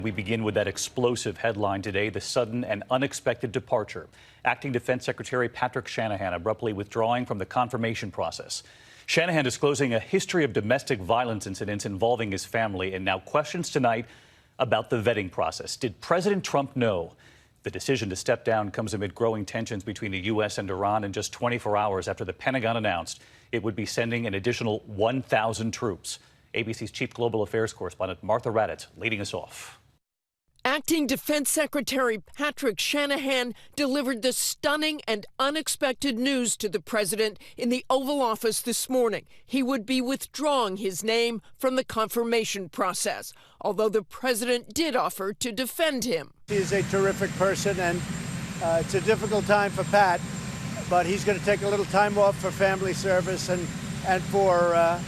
We begin with that explosive headline today, the sudden and unexpected departure. Acting Defense Secretary Patrick Shanahan abruptly withdrawing from the confirmation process. Shanahan disclosing a history of domestic violence incidents involving his family, and now questions tonight about the vetting process. Did President Trump know? The decision to step down comes amid growing tensions between the U.S. and Iran, and just 24 hours after the Pentagon announced it would be sending an additional 1,000 troops. ABC's chief global affairs correspondent Martha Raddatz leading us off. Acting Defense Secretary Patrick Shanahan delivered the stunning and unexpected news to the president in the Oval Office this morning. He would be withdrawing his name from the confirmation process, although the president did offer to defend him. He is a terrific person, and it's a difficult time for Pat, but he's going to take a little time off for family service and for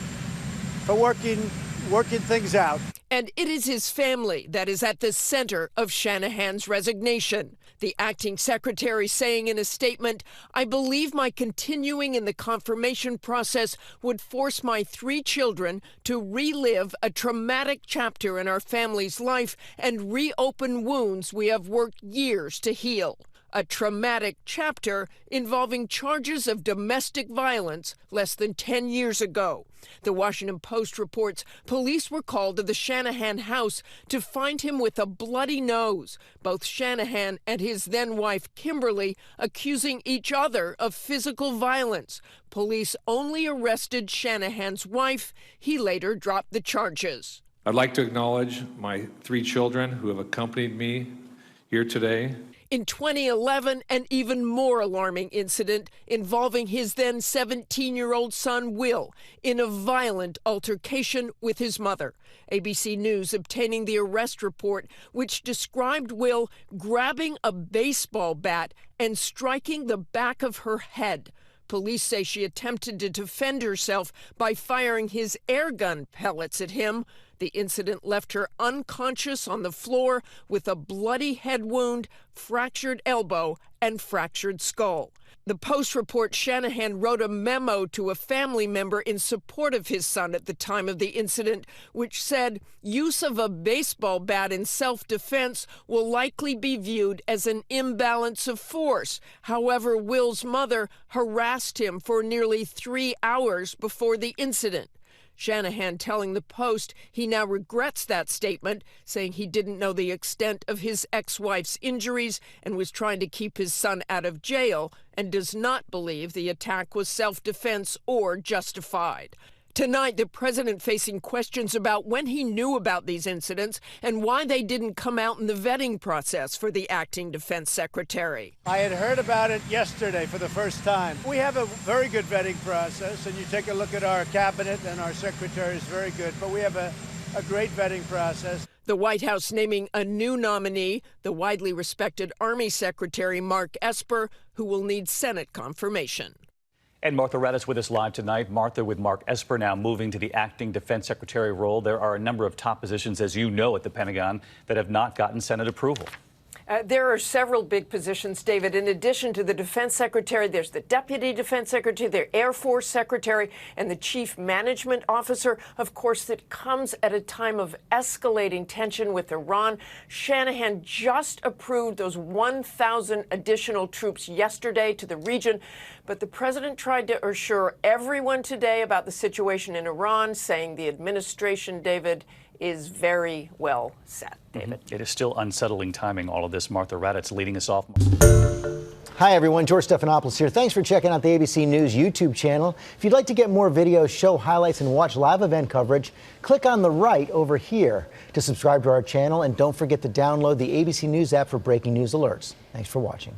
working things out. And it is his family that is at the center of Shanahan's resignation. The acting secretary saying in a statement, "I believe my continuing in the confirmation process would force my 3 children to relive a traumatic chapter in our family's life and reopen wounds we have worked years to heal." A traumatic chapter involving charges of domestic violence less than 10 years ago. The Washington Post reports police were called to the Shanahan house to find him with a bloody nose. Both Shanahan and his then-wife Kimberly accusing each other of physical violence. Police only arrested Shanahan's wife. He later dropped the charges. I'd like to acknowledge my 3 children who have accompanied me here today. In 2011, an even more alarming incident involving his then 17-year-old son, Will, in a violent altercation with his mother. ABC News obtaining the arrest report, which described Will grabbing a baseball bat and striking the back of her head. Police say she attempted to defend herself by firing his air gun pellets at him. The incident left her unconscious on the floor with a bloody head wound, fractured elbow, and fractured skull. The Post reports Shanahan wrote a memo to a family member in support of his son at the time of the incident, which said use of a baseball bat in self-defense will likely be viewed as an imbalance of force. However, Will's mother harassed him for nearly 3 hours before the incident. Shanahan telling the Post he now regrets that statement, saying he didn't know the extent of his ex-wife's injuries and was trying to keep his son out of jail, and does not believe the attack was self-defense or justified. Tonight, the president facing questions about when he knew about these incidents and why they didn't come out in the vetting process for the acting defense secretary. I had heard about it yesterday for the first time. We have a very good vetting process, and you take a look at our cabinet and our secretary is very good, but we have a great vetting process. The White House naming a new nominee, the widely respected Army Secretary Mark Esper, who will need Senate confirmation. And Martha Raddatz with us live tonight. Martha, with Mark Esper now moving to the acting defense secretary role, there are a number of top positions, as you know, at the Pentagon that have not gotten Senate approval. There are several big positions, David. In addition to the defense secretary, there's the deputy defense secretary, the Air Force secretary, and the chief management officer. Of course, that comes at a time of escalating tension with Iran. Shanahan just approved those 1,000 additional troops yesterday to the region. But the president tried to assure everyone today about the situation in Iran, saying the administration, David, is very well set. David. It is still unsettling timing, all of this. Martha Raddatz leading us off. Hi, everyone. George Stephanopoulos here. Thanks for checking out the ABC News YouTube channel. If you'd like to get more videos, show highlights, and watch live event coverage, click on the right over here to subscribe to our channel. And don't forget to download the ABC News app for breaking news alerts. Thanks for watching.